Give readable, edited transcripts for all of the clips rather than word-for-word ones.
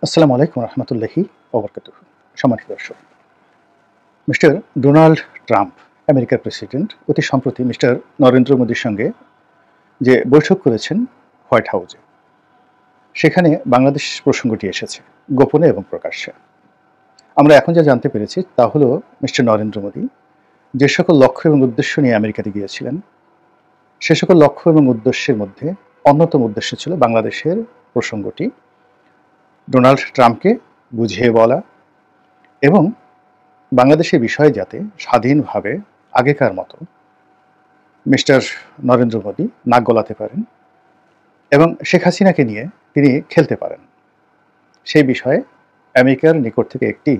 আসসালামু আলাইকুম রহমতুল্লাহি ওবরকাতুহু। সম্মানিত দর্শক, মিস্টার ডোনাল্ড ট্রাম্প, আমেরিকার প্রেসিডেন্ট, অতি সম্প্রতি মিস্টার নরেন্দ্র মোদীর সঙ্গে যে বৈঠক করেছেন হোয়াইট হাউসে, সেখানে বাংলাদেশ প্রসঙ্গটি এসেছে গোপনে এবং প্রকাশ্যে। আমরা এখন যা জানতে পেরেছি তা হলো মিস্টার নরেন্দ্র মোদী যে সকল লক্ষ্য এবং উদ্দেশ্য নিয়ে আমেরিকাতে গিয়েছিলেন, সে সকল লক্ষ্য এবং উদ্দেশ্যের মধ্যে অন্যতম উদ্দেশ্য ছিল বাংলাদেশের প্রসঙ্গটি ডোনাল্ড ট্রাম্পকে বুঝিয়ে বলা এবং বাংলাদেশের বিষয়ে যাতে স্বাধীনভাবে আগেকার মতো মিস্টার নরেন্দ্র মোদী নাক গলাতে পারেন এবং শেখ হাসিনাকে নিয়ে তিনি খেলতে পারেন, সেই বিষয়ে আমেরিকার নিকট থেকে একটি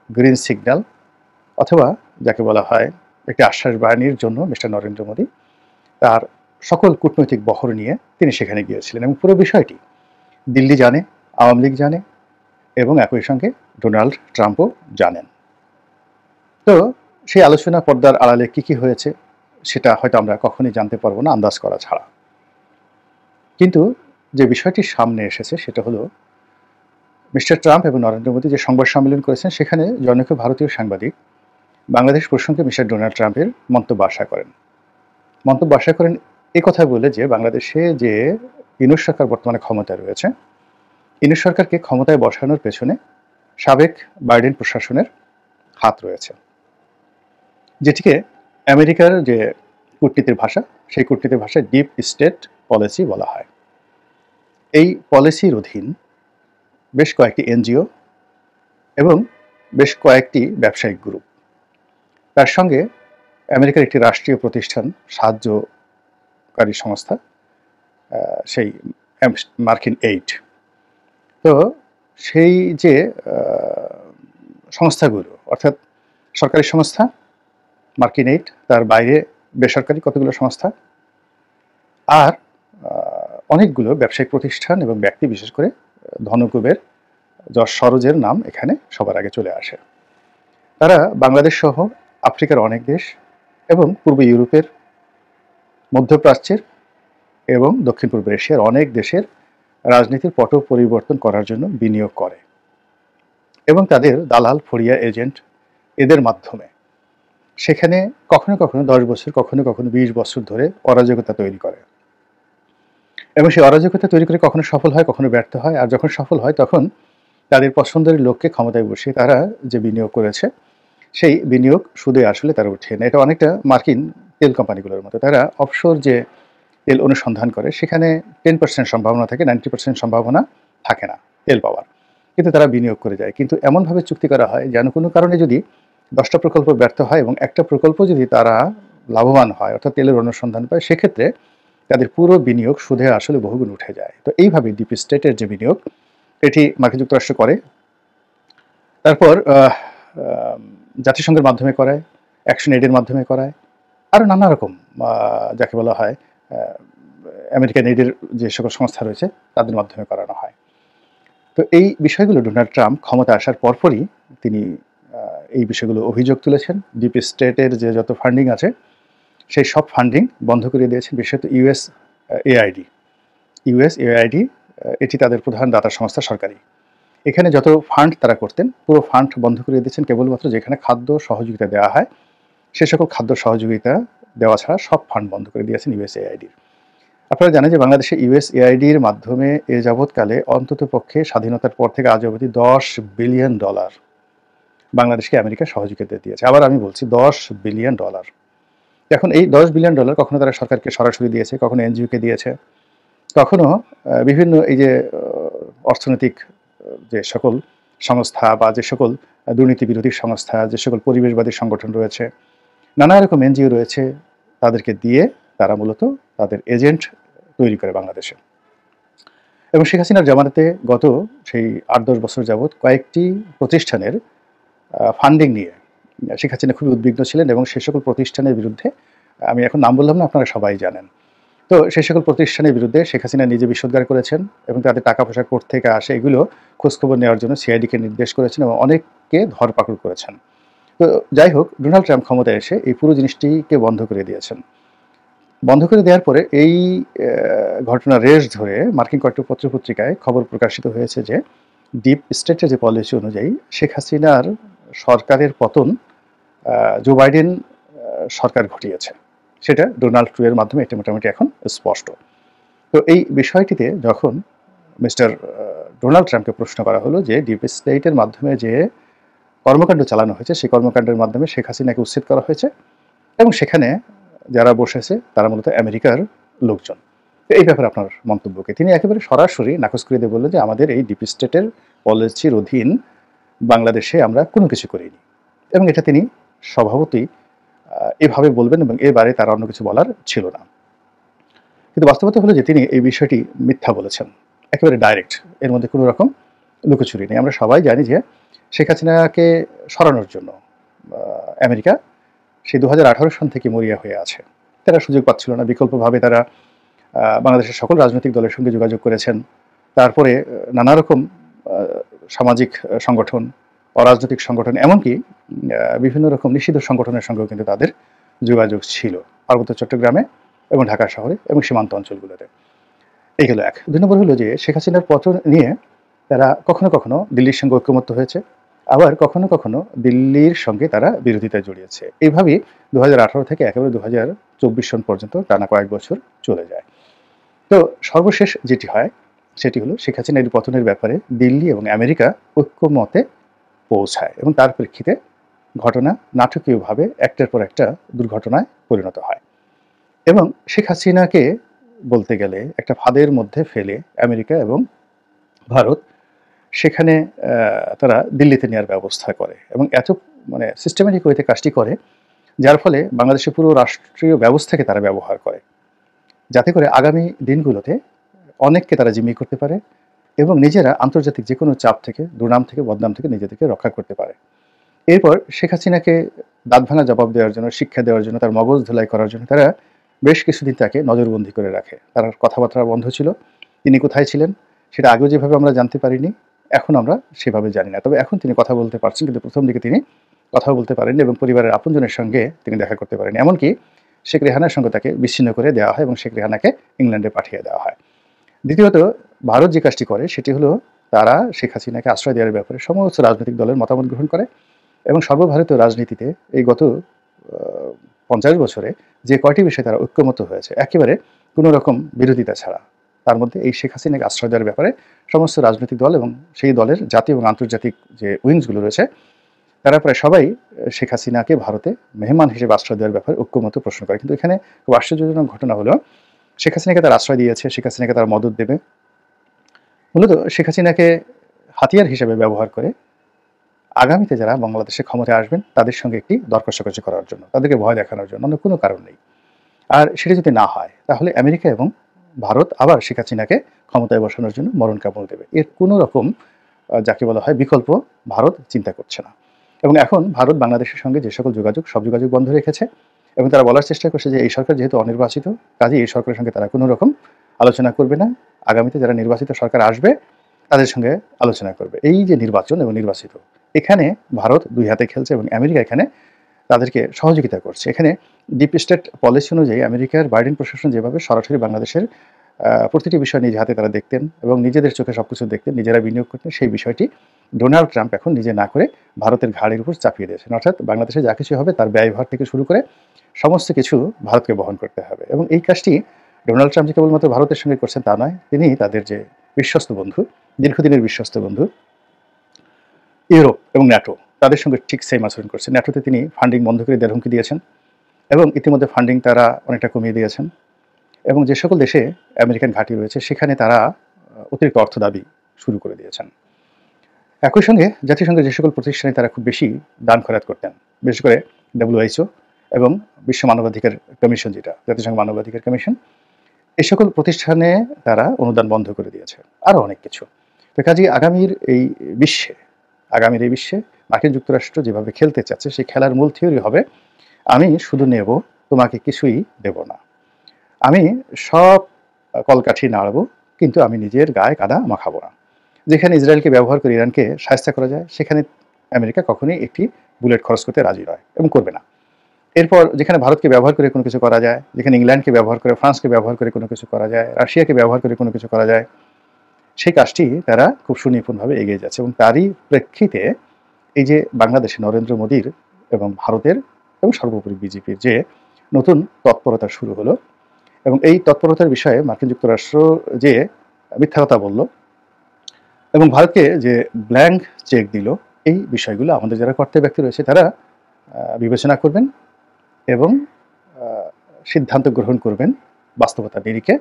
গ্রিন সিগন্যাল অথবা যাকে বলা হয় একটি আশ্বাস বাহিনীর জন্য মিস্টার নরেন্দ্র মোদী তার সকল কূটনৈতিক বহর নিয়ে তিনি সেখানে গিয়েছিলেন এবং পুরো বিষয়টি দিল্লি জানে, আওয়ামী লীগ জানে এবং একই সঙ্গে ডোনাল্ড ট্রাম্পও জানেন। তো সেই আলোচনা পর্দার আড়ালে কি হয়েছে সেটা হয়তো আমরা কখনোই জানতে পারবো না আন্দাজ করা ছাড়া। কিন্তু যে বিষয়টি সামনে এসেছে সেটা হলো মিস্টার ট্রাম্প এবং নরেন্দ্র মোদী যে সংবাদ সম্মেলন করেছেন সেখানে জনৈক ভারতীয় সাংবাদিক বাংলাদেশ প্রসঙ্গে মিস্টার ডোনাল্ড ট্রাম্পের মন্তব্য আশা করেন এই কথা বলে যে বাংলাদেশে যে ইউনূস সরকার বর্তমানে ক্ষমতায় রয়েছে, ইউনূস সরকারকে ক্ষমতায় বসানোর পেছনে সাবেক বাইডেন প্রশাসনের হাত রয়েছে, যেটিকে আমেরিকার যে কূটনীতির ভাষা সেই কূটনীতির ভাষায় ডিপ স্টেট পলিসি বলা হয়। এই পলিসির অধীন বেশ কয়েকটি এনজিও এবং বেশ কয়েকটি ব্যবসায়িক গ্রুপ, তার সঙ্গে আমেরিকার একটি রাষ্ট্রীয় প্রতিষ্ঠান সাহায্যকারী সংস্থা, সেই মার্কিন এইড। তো সেই যে সংস্থাগুলো অর্থাৎ সরকারি সংস্থা মার্কিন এইড, তার বাইরে বেসরকারি কতগুলো সংস্থা আর অনেকগুলো ব্যবসায়িক প্রতিষ্ঠান এবং ব্যক্তি, বিশেষ করে ধনকুবের যশ সরোজের নাম এখানে সবার আগে চলে আসে। তারা বাংলাদেশ সহ আফ্রিকার অনেক দেশ এবং পূর্ব ইউরোপের, মধ্যপ্রাচ্যের এবং দক্ষিণ পূর্ব এশিয়ার অনেক দেশের রাজনীতির পট পরিবর্তন করার জন্য বিনিয়োগ করে এবং তাদের দালাল, ফড়িয়া, এজেন্ট এদের মাধ্যমে সেখানে কখনো কখনো 10 বছর, কখনো কখনো 20 বছর ধরে অরাজকতা তৈরি করে এবং সেই অরাজকতা তৈরি করে কখনো সফল হয়, কখনো ব্যর্থ হয়। আর যখন সফল হয় তখন তাদের পছন্দের লোককে ক্ষমতায় বসিয়ে তারা যে বিনিয়োগ করেছে সেই বিনিয়োগ সুদে আসলে তারা উঠিয়ে নেয়। এটা অনেকটা মার্কিন তেল কোম্পানিগুলোর মতো। তারা অফশোর যে তেল অনুসন্ধান করে সেখানে 10% সম্ভাবনা থাকে, 90% সম্ভাবনা থাকে না তেল পাওয়ার, কিন্তু তারা বিনিয়োগ করে যায়। কিন্তু এমনভাবে চুক্তি করা হয় যেন কোনো কারণে যদি 10টা প্রকল্প ব্যর্থ হয় এবং একটা প্রকল্প যদি তারা লাভবান হয় অর্থাৎ তেলের অনুসন্ধান পায়, সেক্ষেত্রে তাদের পুরো বিনিয়োগ সুদে আসলে বহুগুণ উঠে যায়। তো এইভাবে ডিপ স্টেটের যে বিনিয়োগ এটি মার্কিন যুক্তরাষ্ট্র করে, তারপর জাতিসংঘের মাধ্যমে করায়, অ্যাকশন এইডের মাধ্যমে করায়, আরও নানা রকম যাকে বলা হয় আমেরিকান এইডের যে সকল সংস্থা রয়েছে তাদের মাধ্যমে করানো হয়। তো এই বিষয়গুলো ডোনাল্ড ট্রাম্প ক্ষমতা আসার পরপরই তিনি এই বিষয়গুলো অভিযোগ তুলেছেন। ডিপ স্টেটের যে যত ফান্ডিং আছে সেই সব ফান্ডিং বন্ধ করে দিয়েছেন, বিশেষত ইউএসএআইডি, এটি তাদের প্রধান দাতা সংস্থা সরকারি। এখানে যত ফান্ড তারা করতেন পুরো ফান্ড বন্ধ করে দিয়েছেন, কেবলমাত্র যেখানে খাদ্য সহযোগিতা দেওয়া হয় সে সকল খাদ্য সহযোগিতা দেওয়া ছাড়া সব ফান্ড বন্ধ করে দিয়েছেন ইউএসএআইডির। আপনারা জানেন যে বাংলাদেশে ইউএসএআইডির মাধ্যমে এ যাবৎকালে অন্তত পক্ষে স্বাধীনতার পর থেকে আজ অবধি $10 বিলিয়ন বাংলাদেশকে আমেরিকা সহযোগিতা দিয়েছে। আবার আমি বলছি $10 বিলিয়ন। এখন এই $10 বিলিয়ন কখনো তারা সরকারকে সরাসরি দিয়েছে, কখনো এনজিওকে দিয়েছে, কখনো বিভিন্ন এই যে অর্থনৈতিক যে সকল সংস্থা বা যে সকল দুর্নীতি বিরোধী সংস্থা, যে সকল পরিবেশবাদী সংগঠন রয়েছে, নানা রকম এনজিও রয়েছে, তাদেরকে দিয়ে তারা মূলত তাদের এজেন্ট তৈরি করে বাংলাদেশে। এবং শেখ হাসিনার জামানাতে গত সেই 8-10 বছর যাবৎ কয়েকটি প্রতিষ্ঠানের ফান্ডিং নিয়ে শেখ হাসিনা খুবই উদ্বিগ্ন ছিলেন এবং সে সকল প্রতিষ্ঠানের বিরুদ্ধে, আমি এখন নাম বললাম না, আপনারা সবাই জানেন, তো সেই সকল প্রতিষ্ঠানের বিরুদ্ধে শেখ হাসিনা নিজে বিষোদ্গার করেছেন এবং তাদের টাকা পয়সা কোথা থেকে আসে এগুলো খোঁজখবর নেওয়ার জন্য সিআইডিকে নির্দেশ করেছেন এবং অনেককে ধরপাকড় করেছেন। তো যাই হোক, ডোনাল্ড ট্রাম্প ক্ষমতায় এসে এই পুরো জিনিসটিকে বন্ধ করে দিয়েছেন। বন্ধ করে দেওয়ার পরে এই ঘটনার রেশ ধরে মার্কিন কয়েকটি পত্রপত্রিকায় খবর প্রকাশিত হয়েছে যে ডিপ স্টেটের যে পলিসি অনুযায়ী শেখ হাসিনার সরকারের পতন জো বাইডেন সরকার ঘটিয়েছে, সেটা ডোনাল্ড ট্রু এর মাধ্যমে এটা মোটামুটি এখন স্পষ্ট। তো এই বিষয়টিতে যখন মিস্টার ডোনাল্ড ট্রাম্পকে প্রশ্ন করা হলো যে ডিপ স্টেটের মাধ্যমে যে কর্মকাণ্ড চালানো হয়েছে সেই কর্মকাণ্ডের মাধ্যমে শেখ হাসিনাকে উচ্ছেদ করা হয়েছে এবং সেখানে যারা বসেছে তারা মূলত আমেরিকার লোকজন। এই ব্যাপারে আপনার মন্তব্যকে তিনি একেবারে সরাসরি নাকচ করে দিয়ে বললেন যে আমাদের এই ডিপ স্টেটের পলিসির অধীন বাংলাদেশে আমরা কোনো কিছু করিনি, এবং এটা তিনি স্বভাবতই এভাবে বলবেন এবং এবারে তার অন্য কিছু বলার ছিল না। কিন্তু বাস্তবতা হলো যে তিনি এই বিষয়টি মিথ্যা বলেছেন, একেবারে ডাইরেক্ট, এর মধ্যে কোনো রকম লুকোচুরি নেই। আমরা সবাই জানি যে শেখ হাসিনাকে সরানোর জন্য আমেরিকা সেই 2018 সন থেকে মরিয়া হয়ে আছে। তারা সুযোগ পাচ্ছিল না, বিকল্পভাবে তারা বাংলাদেশের সকল রাজনৈতিক দলের সঙ্গে যোগাযোগ করেছেন। তারপরে নানা রকম সামাজিক সংগঠন, অরাজনৈতিক সংগঠন, এমনকি বিভিন্ন রকম নিষিদ্ধ সংগঠনের সঙ্গেও কিন্তু তাদের যোগাযোগ ছিল পার্বত্য চট্টগ্রামে এবং ঢাকা শহরে এবং সীমান্ত অঞ্চলগুলোতে। এই হলো এক। 2 নম্বর হলো যে শেখ হাসিনার পতন নিয়ে তারা কখনো কখনো দিল্লির সঙ্গে ঐক্যমত্য হয়েছে, আবার কখনো কখনো দিল্লির সঙ্গে তারা বিরোধিতায় জড়িয়েছে। এইভাবেই 2018 থেকে একেবারে 2024 সন পর্যন্ত টানা কয়েক বছর চলে যায়। তো সর্বশেষ যেটি হয় সেটি হলো শেখ হাসিনার পতনের ব্যাপারে দিল্লি এবং আমেরিকা ঐক্যমতে পৌঁছায় এবং তার প্রেক্ষিতে ঘটনা নাটকীয়ভাবে একটার পর একটা দুর্ঘটনায় পরিণত হয় এবং শেখ হাসিনাকে বলতে গেলে একটা ফাঁদের মধ্যে ফেলে আমেরিকা এবং ভারত সেখানে তারা দিল্লিতে নেওয়ার ব্যবস্থা করে এবং এত মানে সিস্টেমেটিক ওয়েতে কাজটি করে, যার ফলে বাংলাদেশের পুরো রাষ্ট্রীয় ব্যবস্থাকে তারা ব্যবহার করে যাতে করে আগামী দিনগুলোতে অনেককে তারা জিম্মি করতে পারে এবং নিজেরা আন্তর্জাতিক যে কোনো চাপ থেকে, দুর্নাম থেকে, বদনাম থেকে নিজেদেরকে রক্ষা করতে পারে। এরপর শেখ হাসিনাকে দাঁত ভাঙা জবাব দেওয়ার জন্য, শিক্ষা দেওয়ার জন্য, তার মগজ ধোলাই করার জন্য তারা বেশ কিছুদিন তাকে নজরবন্দি করে রাখে। তার কথাবার্তা বন্ধ ছিল। তিনি কোথায় ছিলেন সেটা আগেও যেভাবে আমরা জানতে পারিনি, এখন আমরা সেভাবে জানি না। তবে এখন তিনি কথা বলতে পারছেন, কিন্তু প্রথম দিকে তিনি কথা বলতে পারেননি এবং পরিবারের আপনজনের সঙ্গে তিনি দেখা করতে পারেননি। এমনকি শেখ রেহানার সঙ্গে তাকে বিচ্ছিন্ন করে দেওয়া হয় এবং শেখ রেহানাকে ইংল্যান্ডে পাঠিয়ে দেওয়া হয়। দ্বিতীয়ত ভারত যে কাজটি করে সেটি হলো তারা শেখ হাসিনাকে আশ্রয় দেওয়ার ব্যাপারে সমস্ত রাজনৈতিক দলের মতামত গ্রহণ করে এবং সর্বভারতীয় রাজনীতিতে এই গত 50 বছরে যে কয়টি বিষয়ে তারা ঐক্যমত হয়েছে একেবারে কোনো রকম বিরোধিতা ছাড়া, তার মধ্যে এই শেখ হাসিনাকে আশ্রয় দেওয়ার ব্যাপারে সমস্ত রাজনৈতিক দল এবং সেই দলের জাতীয় এবং আন্তর্জাতিক যে উইংসগুলো রয়েছে তারা প্রায় সবাই শেখ হাসিনাকে ভারতে মেহমান হিসেবে আশ্রয় দেওয়ার ব্যাপারে ঐক্যমত প্রশ্ন করে। কিন্তু এখানে খুব আশ্চর্যজনক ঘটনা হলো শেখ হাসিনাকে তারা আশ্রয় দিয়েছে, শেখ হাসিনাকে তারা মদত দেবে, মূলত শেখ হাসিনাকে হাতিয়ার হিসেবে ব্যবহার করে আগামীতে যারা বাংলাদেশে ক্ষমতায় আসবেন তাদের সঙ্গে একটি দর কষাকষি করার জন্য, তাদেরকে ভয় দেখানোর জন্য, অন্য কোনো কারণ নেই। আর সেটা যদি না হয় তাহলে আমেরিকা এবং ভারত আবার শেখ হাসিনাকে ক্ষমতায় বসানোর জন্য মরণ কামড় দেবে। এর কোনো রকম যাকে বলা হয় বিকল্প ভারত চিন্তা করছে না এবং এখন ভারত বাংলাদেশের সঙ্গে যে সকল যোগাযোগ সব যোগাযোগ বন্ধ রেখেছে এবং তারা বলার চেষ্টা করছে যে এই সরকার যেহেতু অনির্বাচিত, কাজে এই সরকারের সঙ্গে তারা কোনো রকম আলোচনা করবে না, আগামীতে যারা নির্বাচিত সরকার আসবে তাদের সঙ্গে আলোচনা করবে। এই যে নির্বাচন এবং নির্বাচিত, এখানে ভারত দুই হাতে খেলছে এবং আমেরিকা এখানে তাদেরকে সহযোগিতা করছে। এখানে ডিপ স্টেট পলিসি অনুযায়ী আমেরিকার বাইডেন প্রশাসন যেভাবে সরাসরি বাংলাদেশের প্রতিটি বিষয় নিজ হাতে তারা দেখতেন এবং নিজেদের চোখে সবকিছু দেখতেন, নিজেরা বিনিয়োগ করতেন, সেই বিষয়টি ডোনাল্ড ট্রাম্প এখন নিজে না করে ভারতের ঘাড়ের উপর চাপিয়ে দিয়েছেন। অর্থাৎ বাংলাদেশে যা কিছু হবে তার ব্যয়ভার থেকে শুরু করে সমস্ত কিছু ভারতকে বহন করতে হবে এবং এই কাজটি ডোনাল্ড ট্রাম্প যে কেবলমাত্র ভারতের সঙ্গে করছেন তা নয়, তিনি তাদের যে বিশ্বস্ত বন্ধু, দীর্ঘদিনের বিশ্বস্ত বন্ধু ইউরোপ এবং ন্যাটো, তাদের সঙ্গে ঠিক সেম আচরণ করছেন। ন্যাটোতে তিনি ফান্ডিং বন্ধ করে দেওয়ার হুমকি দিয়েছেন এবং ইতিমধ্যে ফান্ডিং তারা অনেকটা কমিয়ে দিয়েছেন এবং যে সকল দেশে আমেরিকান ঘাঁটি রয়েছে সেখানে তারা অতিরিক্ত অর্থ দাবি শুরু করে দিয়েছেন। একই সঙ্গে জাতিসংঘের যে সকল প্রতিষ্ঠানে তারা খুব বেশি দান খয়রাত করতেন, বিশেষ করে WHO এবং বিশ্ব মানবাধিকার কমিশন, যেটা জাতিসংঘ মানবাধিকার কমিশন, এই সকল প্রতিষ্ঠানে তারা অনুদান বন্ধ করে দিয়েছে, আরও অনেক কিছু। তো কাজেই আগামীর এই বিশ্বে মার্কিন যুক্তরাষ্ট্র যেভাবে খেলতে চাচ্ছে সেই খেলার মূল থিওরি হবে আমি শুধু নেব, তোমাকে কিছুই দেব না। আমি সব কলকাঠি নাড়ব কিন্তু আমি নিজের গায়ে কাদা মাখাবো না। যেখানে ইসরায়েলকে ব্যবহার করে ইরানকে শায়েস্তা করা যায় সেখানে আমেরিকা কখনোই একটি বুলেট খরচ করতে রাজি নয় এবং করবে না। এরপর যেখানে ভারতকে ব্যবহার করে কোনো কিছু করা যায়, যেখানে ইংল্যান্ডকে ব্যবহার করে, ফ্রান্সকে ব্যবহার করে কোনো কিছু করা যায়, রাশিয়াকে ব্যবহার করে কোনো কিছু করা যায়, সেই কাজটি তারা খুব সুনিপুণভাবে এগিয়ে যাচ্ছে এবং তারই প্রেক্ষিতে এই যে বাংলাদেশে নরেন্দ্র মোদীর এবং ভারতের এবং সর্বোপরি বিজেপির যে নতুন তৎপরতা শুরু হলো এবং এই তৎপরতার বিষয়ে মার্কিন যুক্তরাষ্ট্র যে মিথ্যা কথা বলল এবং ভারতকে যে ব্ল্যাঙ্ক চেক দিল, এই বিষয়গুলো আমাদের যারা কর্তা ব্যক্তি রয়েছে তারা বিবেচনা করবেন এবং সিদ্ধান্ত গ্রহণ করবেন বাস্তবতার নিরিখে।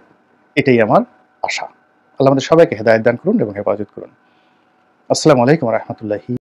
এটাই আমার আশা। আল্লাহ আমাদের সবাইকে হেদায়েত দান করুন এবং হেফাজত করুন। আসসালামু আলাইকুম ওয়া রাহমাতুল্লাহি